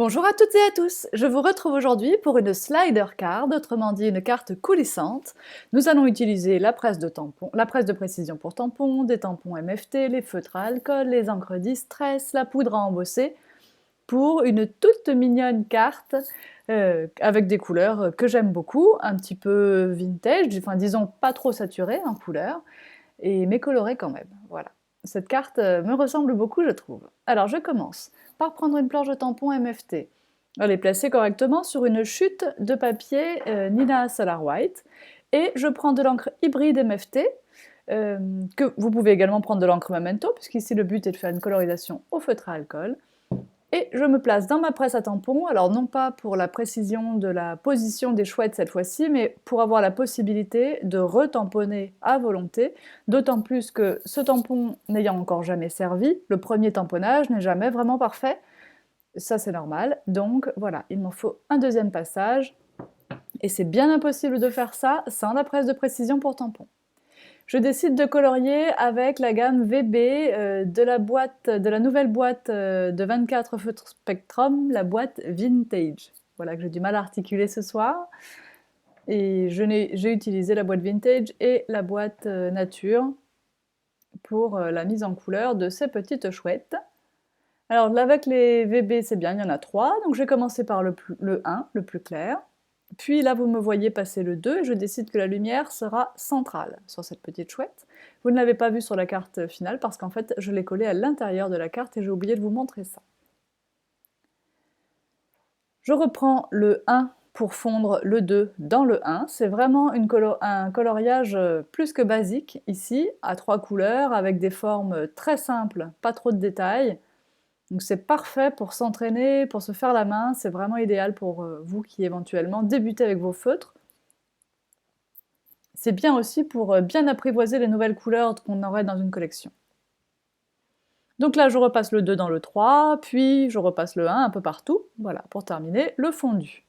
Bonjour à toutes et à tous, je vous retrouve aujourd'hui pour une slider card, autrement dit une carte coulissante. Nous allons utiliser la presse de tampons, la presse de précision pour tampons, des tampons MFT, les feutres à alcool, les encres Distress, la poudre à embosser, pour une toute mignonne carte avec des couleurs que j'aime beaucoup, un petit peu vintage, enfin disons pas trop saturées en couleurs, mais colorées quand même, voilà. Cette carte me ressemble beaucoup, je trouve. Alors je commence par prendre une planche de tampon MFT. Elle est placée correctement sur une chute de papier Nina Solar White. Et je prends de l'encre hybride MFT, que vous pouvez également prendre de l'encre Memento, puisqu'ici le but est de faire une colorisation au feutre à alcool. Et je me place dans ma presse à tampons, alors non pas pour la précision de la position des chouettes cette fois-ci, mais pour avoir la possibilité de retamponner à volonté, d'autant plus que ce tampon n'ayant encore jamais servi, le premier tamponnage n'est jamais vraiment parfait, ça c'est normal, donc voilà, il m'en faut un deuxième passage, et c'est bien impossible de faire ça sans la presse de précision pour tampons. Je décide de colorier avec la gamme VB de la nouvelle boîte de 24 feutres Spectrum, la boîte Vintage. Voilà que j'ai du mal à articuler ce soir. Et j'ai utilisé la boîte Vintage et la boîte Nature pour la mise en couleur de ces petites chouettes. Alors avec les VB c'est bien, il y en a 3, donc je vais commencer par le 1, le plus clair. Puis là, vous me voyez passer le 2, et je décide que la lumière sera centrale sur cette petite chouette. Vous ne l'avez pas vu sur la carte finale, parce qu'en fait, je l'ai collé à l'intérieur de la carte, et j'ai oublié de vous montrer ça. Je reprends le 1 pour fondre le 2 dans le 1. C'est vraiment un coloriage plus que basique, ici, à 3 couleurs, avec des formes très simples, pas trop de détails. Donc c'est parfait pour s'entraîner, pour se faire la main, c'est vraiment idéal pour vous qui éventuellement débutez avec vos feutres. C'est bien aussi pour bien apprivoiser les nouvelles couleurs qu'on aurait dans une collection. Donc là je repasse le 2 dans le 3, puis je repasse le 1 un peu partout, voilà, pour terminer le fondu.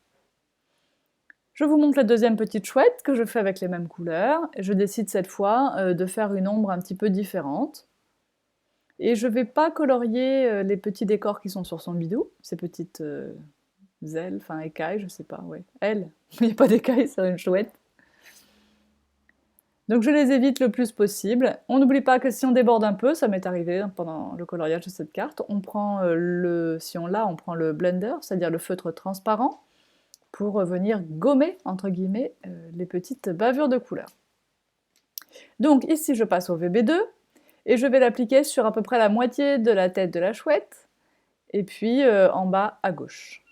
Je vous montre la deuxième petite chouette que je fais avec les mêmes couleurs. Je décide cette fois de faire une ombre un petit peu différente. Et je ne vais pas colorier les petits décors qui sont sur son bidou, ces petites ailes, enfin écailles, je sais pas, ouais, ailes, il n'y a pas d'écailles, c'est une chouette. Donc je les évite le plus possible. On n'oublie pas que si on déborde un peu, ça m'est arrivé pendant le coloriage de cette carte, on prend si on l'a, on prend le blender, c'est-à-dire le feutre transparent, pour venir gommer, entre guillemets, les petites bavures de couleur. Donc ici je passe au VB2, et je vais l'appliquer sur à peu près la moitié de la tête de la chouette, et puis en bas à gauche.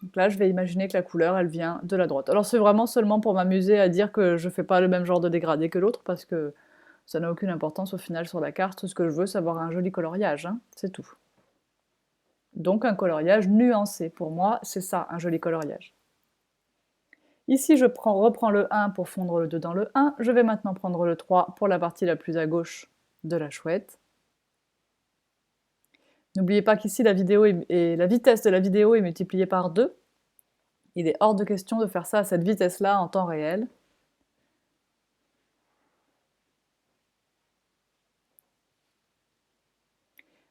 Donc là, je vais imaginer que la couleur, elle vient de la droite. Alors c'est vraiment seulement pour m'amuser à dire que je fais pas le même genre de dégradé que l'autre, parce que ça n'a aucune importance au final sur la carte. Ce que je veux, c'est avoir un joli coloriage, hein, c'est tout. Donc un coloriage nuancé, pour moi, c'est ça, un joli coloriage. Ici, je reprends le 1 pour fondre le 2 dans le 1. Je vais maintenant prendre le 3 pour la partie la plus à gauche de la chouette. N'oubliez pas qu'ici, la vitesse de la vidéo est multipliée par 2. Il est hors de question de faire ça à cette vitesse-là en temps réel.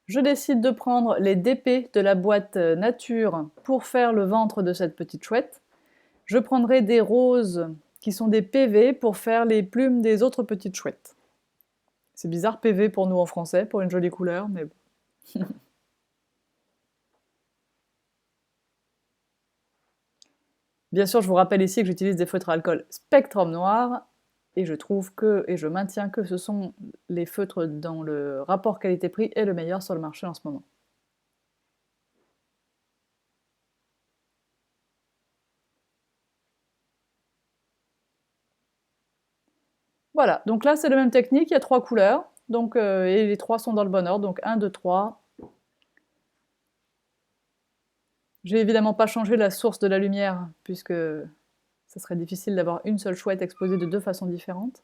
Je décide de prendre les DP de la boîte Nature pour faire le ventre de cette petite chouette. Je prendrai des roses qui sont des PV pour faire les plumes des autres petites chouettes. C'est bizarre PV pour nous en français, pour une jolie couleur, mais bon. Bien sûr, je vous rappelle ici que j'utilise des feutres à alcool Spectrum Noir, et je trouve que, et je maintiens que ce sont les feutres dont le rapport qualité-prix est le meilleur sur le marché en ce moment. Voilà, donc là c'est la même technique, il y a 3 couleurs, donc, et les 3 sont dans le bon ordre, donc 1, 2, 3. J'ai évidemment pas changé la source de la lumière, puisque ça serait difficile d'avoir une seule chouette exposée de 2 façons différentes.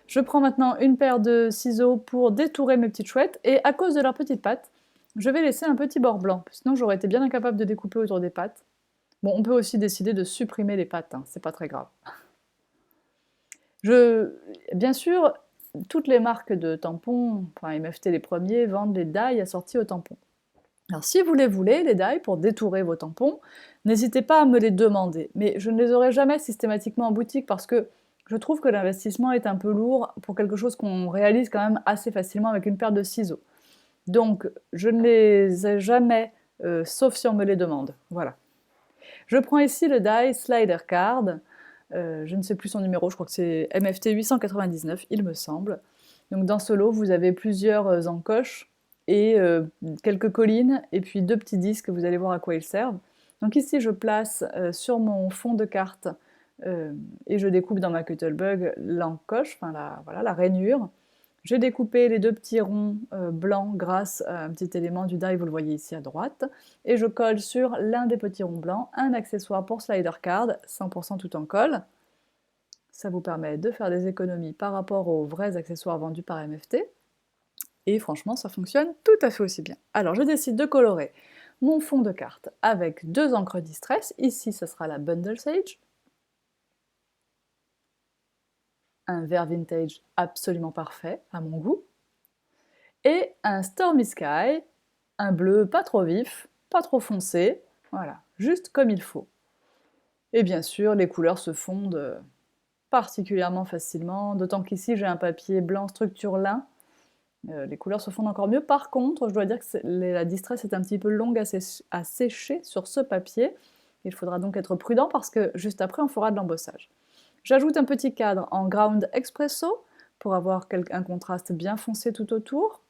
Je prends maintenant une paire de ciseaux pour détourer mes petites chouettes, et à cause de leurs petites pattes, je vais laisser un petit bord blanc, sinon j'aurais été bien incapable de découper autour des pattes. Bon, on peut aussi décider de supprimer les pattes, hein, c'est pas très grave. Bien sûr, toutes les marques de tampons, enfin MFT les premiers, vendent les die assortis aux tampons. Alors si vous les voulez, les die, pour détourer vos tampons, n'hésitez pas à me les demander, mais je ne les aurai jamais systématiquement en boutique parce que je trouve que l'investissement est un peu lourd pour quelque chose qu'on réalise quand même assez facilement avec une paire de ciseaux. Donc je ne les ai jamais, sauf si on me les demande, voilà. Je prends ici le die Slider Card, je ne sais plus son numéro, je crois que c'est MFT 899, il me semble. Donc dans ce lot, vous avez plusieurs encoches et quelques collines, et puis 2 petits disques, vous allez voir à quoi ils servent. Donc ici, je place sur mon fond de carte et je découpe dans ma Cuttlebug l'encoche, enfin voilà, la rainure. J'ai découpé les 2 petits ronds blancs grâce à un petit élément du die, vous le voyez ici à droite, et je colle sur l'un des petits ronds blancs un accessoire pour slider card, 100% tout en colle. Ça vous permet de faire des économies par rapport aux vrais accessoires vendus par MFT, et franchement ça fonctionne tout à fait aussi bien. Alors je décide de colorer mon fond de carte avec 2 encres Distress, ici ça sera la Bundle Sage, un vert vintage absolument parfait à mon goût, et un Stormy Sky, un bleu pas trop vif, pas trop foncé, voilà, juste comme il faut. Et bien sûr, les couleurs se fondent particulièrement facilement, d'autant qu'ici j'ai un papier blanc structure lin, les couleurs se fondent encore mieux. Par contre, je dois dire que la Distress est un petit peu longue à sécher sur ce papier, il faudra donc être prudent parce que juste après on fera de l'embossage. J'ajoute un petit cadre en Ground Espresso pour avoir un contraste bien foncé tout autour.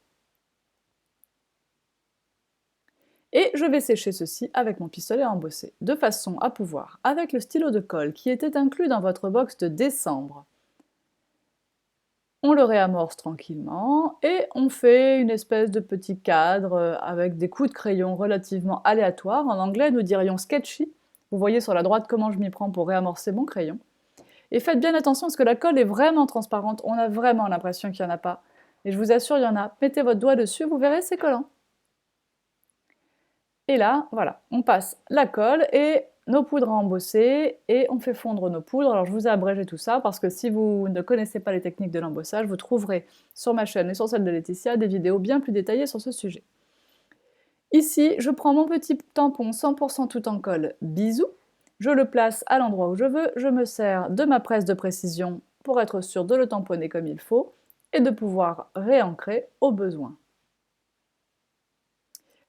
Et je vais sécher ceci avec mon pistolet à embosser, de façon à pouvoir, avec le stylo de colle qui était inclus dans votre box de décembre, on le réamorce tranquillement et on fait une espèce de petit cadre avec des coups de crayon relativement aléatoires. En anglais, nous dirions sketchy. Vous voyez sur la droite comment je m'y prends pour réamorcer mon crayon. Et faites bien attention parce que la colle est vraiment transparente, on a vraiment l'impression qu'il n'y en a pas. Et je vous assure, il y en a. Mettez votre doigt dessus, vous verrez, c'est collant. Et là, voilà, on passe la colle et nos poudres à embosser et on fait fondre nos poudres. Alors je vous ai abrégé tout ça parce que si vous ne connaissez pas les techniques de l'embossage, vous trouverez sur ma chaîne et sur celle de Laetitia des vidéos bien plus détaillées sur ce sujet. Ici, je prends mon petit tampon 100% tout en colle Bisou, je le place à l'endroit où je veux, je me sers de ma presse de précision pour être sûr de le tamponner comme il faut et de pouvoir réancrer au besoin.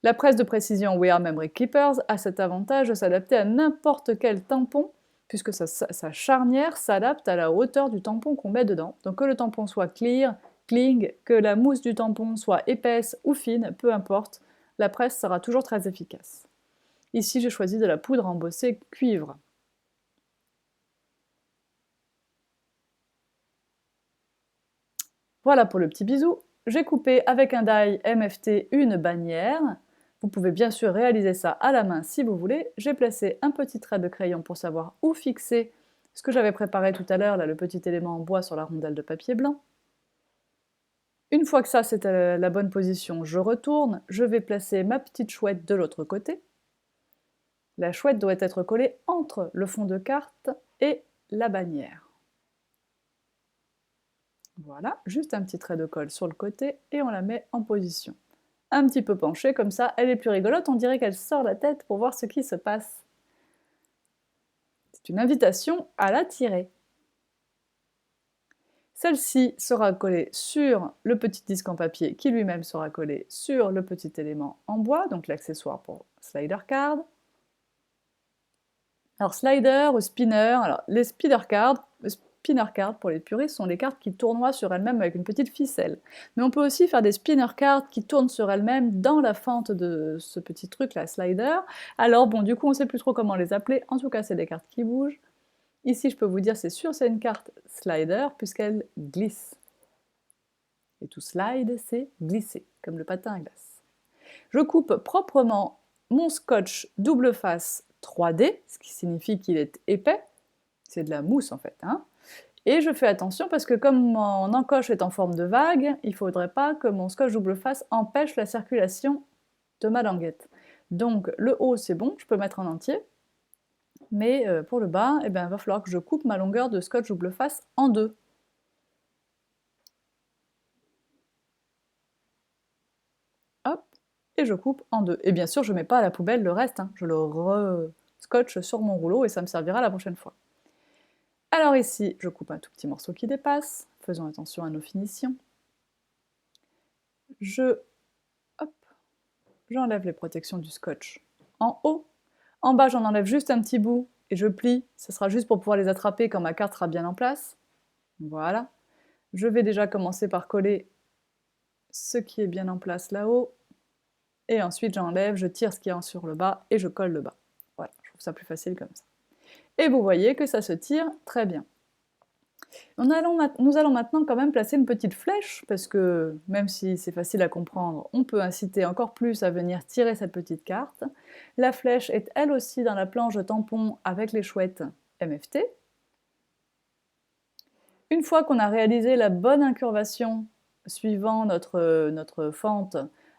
La presse de précision We Are Memory Keepers a cet avantage de s'adapter à n'importe quel tampon, puisque sa charnière s'adapte à la hauteur du tampon qu'on met dedans. Donc que le tampon soit clear, cling, que la mousse du tampon soit épaisse ou fine, peu importe, la presse sera toujours très efficace. Ici, j'ai choisi de la poudre embossée cuivre. Voilà pour le petit bisou. J'ai coupé avec un die MFT une bannière. Vous pouvez bien sûr réaliser ça à la main si vous voulez. J'ai placé un petit trait de crayon pour savoir où fixer ce que j'avais préparé tout à l'heure, là, le petit élément en bois sur la rondelle de papier blanc. Une fois que ça c'est à la bonne position, je retourne, je vais placer ma petite chouette de l'autre côté. La chouette doit être collée entre le fond de carte et la bannière. Voilà, juste un petit trait de colle sur le côté et on la met en position. Un petit peu penchée, comme ça, elle est plus rigolote, on dirait qu'elle sort la tête pour voir ce qui se passe. C'est une invitation à la tirer. Celle-ci sera collée sur le petit disque en papier qui lui-même sera collé sur le petit élément en bois, donc l'accessoire pour slider card. Alors slider ou spinner, alors les spinner cards pour les puristes sont les cartes qui tournoient sur elles-mêmes avec une petite ficelle. Mais on peut aussi faire des spinner cards qui tournent sur elles-mêmes dans la fente de ce petit truc là, slider. Alors bon, du coup on sait plus trop comment les appeler, en tout cas c'est des cartes qui bougent. Ici je peux vous dire c'est sûr c'est une carte slider puisqu'elle glisse. Et tout slide c'est glisser, comme le patin à glace. Je coupe proprement mon scotch double face 3D, ce qui signifie qu'il est épais, c'est de la mousse en fait, hein. Et je fais attention parce que comme mon encoche est en forme de vague, il ne faudrait pas que mon scotch double face empêche la circulation de ma languette. Donc le haut c'est bon, je peux mettre en entier, mais pour le bas, eh ben, il va falloir que je coupe ma longueur de scotch double face en deux. Hop, et je coupe en deux. Et bien sûr, je ne mets pas à la poubelle le reste, hein. Je le re-scotche sur mon rouleau et ça me servira la prochaine fois. Alors ici, je coupe un tout petit morceau qui dépasse, faisons attention à nos finitions. J'enlève les protections du scotch en haut. En bas, j'en enlève juste un petit bout et je plie. Ce sera juste pour pouvoir les attraper quand ma carte sera bien en place. Voilà. Je vais déjà commencer par coller ce qui est bien en place là-haut. Et ensuite, j'enlève, je tire ce qui est sur le bas et je colle le bas. Voilà, je trouve ça plus facile comme ça. Et vous voyez que ça se tire très bien. Nous allons maintenant quand même placer une petite flèche, parce que même si c'est facile à comprendre, on peut inciter encore plus à venir tirer cette petite carte. La flèche est elle aussi dans la planche tampon avec les chouettes MFT. Une fois qu'on a réalisé la bonne incurvation suivant notre fente,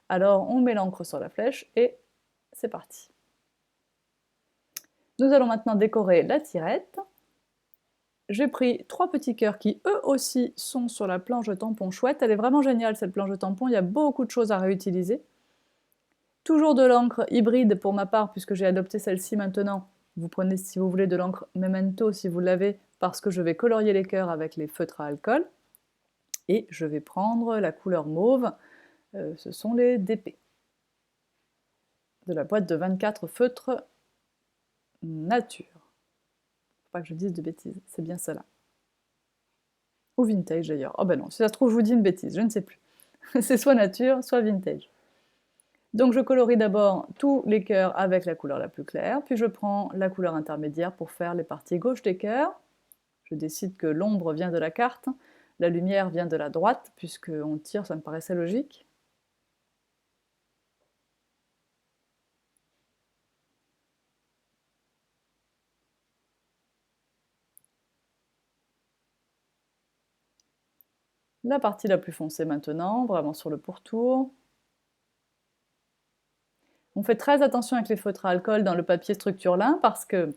alors on met l'encre sur la flèche et c'est parti. Nous allons maintenant décorer la tirette. J'ai pris 3 petits cœurs qui, eux aussi, sont sur la planche tampon chouette. Elle est vraiment géniale, cette planche tampon, il y a beaucoup de choses à réutiliser. Toujours de l'encre hybride pour ma part, puisque j'ai adopté celle-ci maintenant. Vous prenez, si vous voulez, de l'encre Memento, si vous l'avez, parce que je vais colorier les cœurs avec les feutres à alcool. Et je vais prendre la couleur mauve, ce sont les DP. De la boîte de 24 feutres nature. Faut pas que je dise de bêtises, c'est bien cela. Ou vintage d'ailleurs. Oh ben non, si ça se trouve, je vous dis une bêtise, je ne sais plus. C'est soit nature, soit vintage. Donc je colorie d'abord tous les cœurs avec la couleur la plus claire, puis je prends la couleur intermédiaire pour faire les parties gauche des cœurs. Je décide que l'ombre vient de la carte, la lumière vient de la droite, puisqu'on tire, ça me paraissait logique. La partie la plus foncée maintenant, vraiment sur le pourtour. On fait très attention avec les feutres à alcool dans le papier structure lin parce que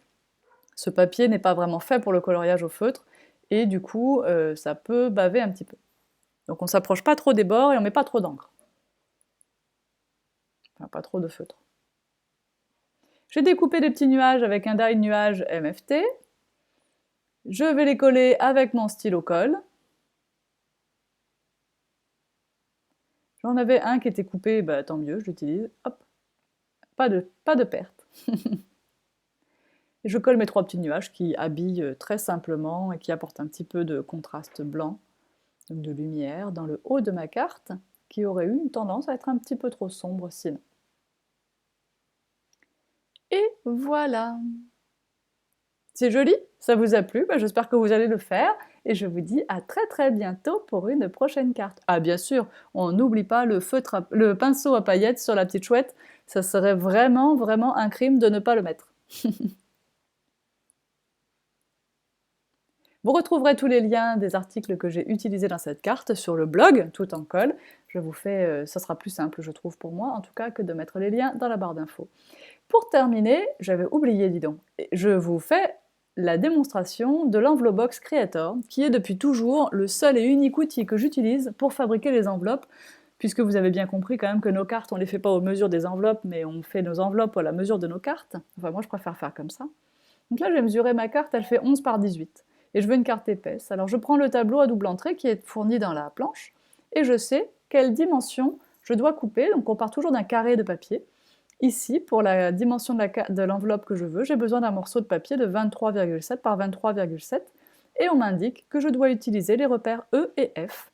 ce papier n'est pas vraiment fait pour le coloriage au feutre et du coup ça peut baver un petit peu. Donc on ne s'approche pas trop des bords et on ne met pas trop d'encre. Enfin, pas trop de feutre. J'ai découpé des petits nuages avec un die nuage MFT. Je vais les coller avec mon stylo colle. J'en avais un qui était coupé, bah, tant mieux, je l'utilise. Hop, pas de perte. Et je colle mes 3 petits nuages qui habillent très simplement et qui apportent un petit peu de contraste blanc, donc de lumière, dans le haut de ma carte, qui aurait eu une tendance à être un petit peu trop sombre sinon. Et voilà! C'est joli? Ça vous a plu? Bah, j'espère que vous allez le faire et je vous dis à très très bientôt pour une prochaine carte. Ah bien sûr, on n'oublie pas le pinceau à paillettes sur la petite chouette, ça serait vraiment vraiment un crime de ne pas le mettre. Vous retrouverez tous les liens des articles que j'ai utilisés dans cette carte sur le blog, tout en colle. Je vous fais, ça sera plus simple je trouve pour moi en tout cas que de mettre les liens dans la barre d'infos. Pour terminer, j'avais oublié dis donc, je vous fais la démonstration de l'Envelope Box Creator, qui est depuis toujours le seul et unique outil que j'utilise pour fabriquer les enveloppes, puisque vous avez bien compris quand même que nos cartes, on ne les fait pas aux mesures des enveloppes, mais on fait nos enveloppes à la mesure de nos cartes. Enfin moi je préfère faire comme ça. Donc là j'ai mesuré ma carte, elle fait 11 par 18, et je veux une carte épaisse. Alors je prends le tableau à double entrée qui est fourni dans la planche, et je sais quelle dimension je dois couper, donc on part toujours d'un carré de papier. Ici, pour la dimension de l'enveloppe que je veux, j'ai besoin d'un morceau de papier de 23,7 par 23,7 et on m'indique que je dois utiliser les repères E et F.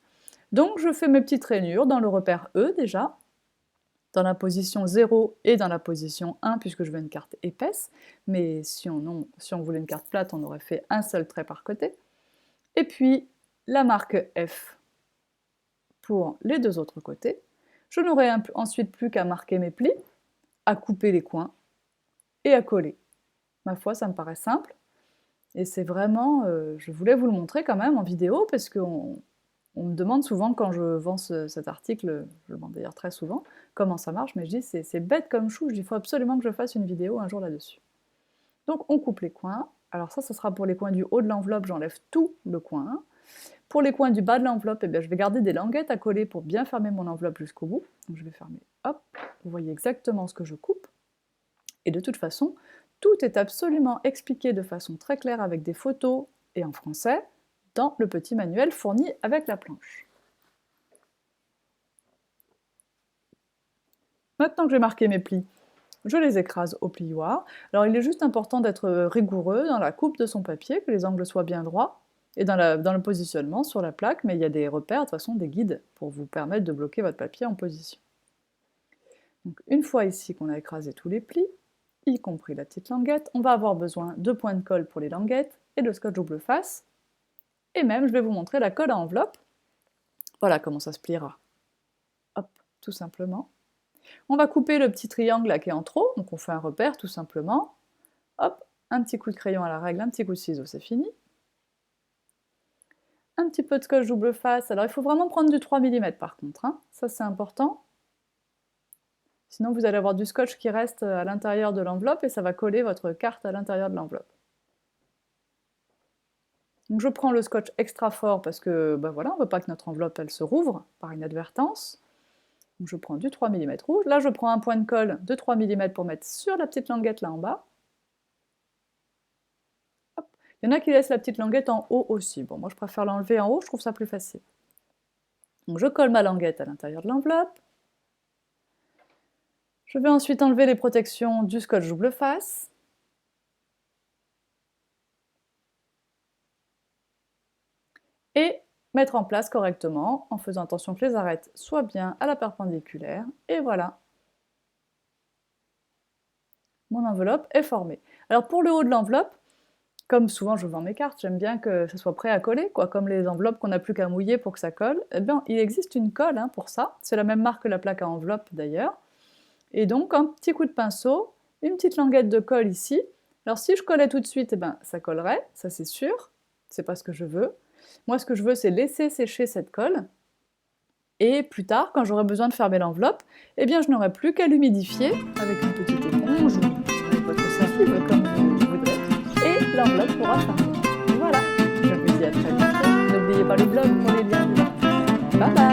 Donc je fais mes petites rainures dans le repère E déjà, dans la position 0 et dans la position 1 puisque je veux une carte épaisse, mais si on voulait une carte plate, on aurait fait un seul trait par côté. Et puis la marque F pour les deux autres côtés. Je n'aurai ensuite plus qu'à marquer mes plis, à couper les coins et à coller. Ma foi, ça me paraît simple. Et c'est vraiment, je voulais vous le montrer quand même en vidéo, parce qu'on me demande souvent quand je vends cet article, je le vends d'ailleurs très souvent, comment ça marche, mais je dis c'est bête comme chou, je dis il faut absolument que je fasse une vidéo un jour là-dessus. Donc on coupe les coins. Alors ça sera pour les coins du haut de l'enveloppe, j'enlève tout le coin. Pour les coins du bas de l'enveloppe, eh bien, je vais garder des languettes à coller pour bien fermer mon enveloppe jusqu'au bout. Donc je vais fermer, hop, vous voyez exactement ce que je coupe. Et de toute façon, tout est absolument expliqué de façon très claire avec des photos et en français dans le petit manuel fourni avec la planche. Maintenant que j'ai marqué mes plis, je les écrase au plioir. Alors il est juste important d'être rigoureux dans la coupe de son papier, que les angles soient bien droits, et dans le positionnement sur la plaque, mais il y a des repères, de toute façon des guides, pour vous permettre de bloquer votre papier en position. Donc une fois ici qu'on a écrasé tous les plis, y compris la petite languette, on va avoir besoin de points de colle pour les languettes et de scotch double face, et même je vais vous montrer la colle à enveloppe. Voilà comment ça se pliera. Hop, tout simplement. On va couper le petit triangle là qui est en trop, donc on fait un repère tout simplement. Hop, un petit coup de crayon à la règle, un petit coup de ciseau, c'est fini. Un petit peu de scotch double face, alors il faut vraiment prendre du 3 mm par contre, hein. Ça c'est important. Sinon vous allez avoir du scotch qui reste à l'intérieur de l'enveloppe et ça va coller votre carte à l'intérieur de l'enveloppe. Donc je prends le scotch extra fort parce que ben voilà, on ne veut pas que notre enveloppe elle se rouvre par inadvertance. Donc je prends du 3 mm rouge. Là je prends un point de colle de 3 mm pour mettre sur la petite languette là en bas. Hop. Il y en a qui laissent la petite languette en haut aussi. Bon, moi je préfère l'enlever en haut, je trouve ça plus facile. Donc je colle ma languette à l'intérieur de l'enveloppe. Je vais ensuite enlever les protections du scotch double face. Et mettre en place correctement en faisant attention que les arêtes soient bien à la perpendiculaire. Et voilà. Mon enveloppe est formée. Alors pour le haut de l'enveloppe, comme souvent je vends mes cartes, j'aime bien que ça soit prêt à coller, quoi, comme les enveloppes qu'on n'a plus qu'à mouiller pour que ça colle. Eh bien, il existe une colle hein, pour ça. C'est la même marque que la plaque à enveloppe d'ailleurs. Et donc un petit coup de pinceau, une petite languette de colle ici. Alors si je collais tout de suite, eh ben, ça collerait, ça c'est sûr. C'est pas ce que je veux. Moi ce que je veux c'est laisser sécher cette colle. Et plus tard, quand j'aurai besoin de fermer l'enveloppe, eh bien je n'aurai plus qu'à l'humidifier avec une petite éponge ou avec votre salive comme vous voudrez. Et l'enveloppe pourra fermer. Voilà, je vous dis à très bientôt. N'oubliez pas le blog pour les liens. Bye bye.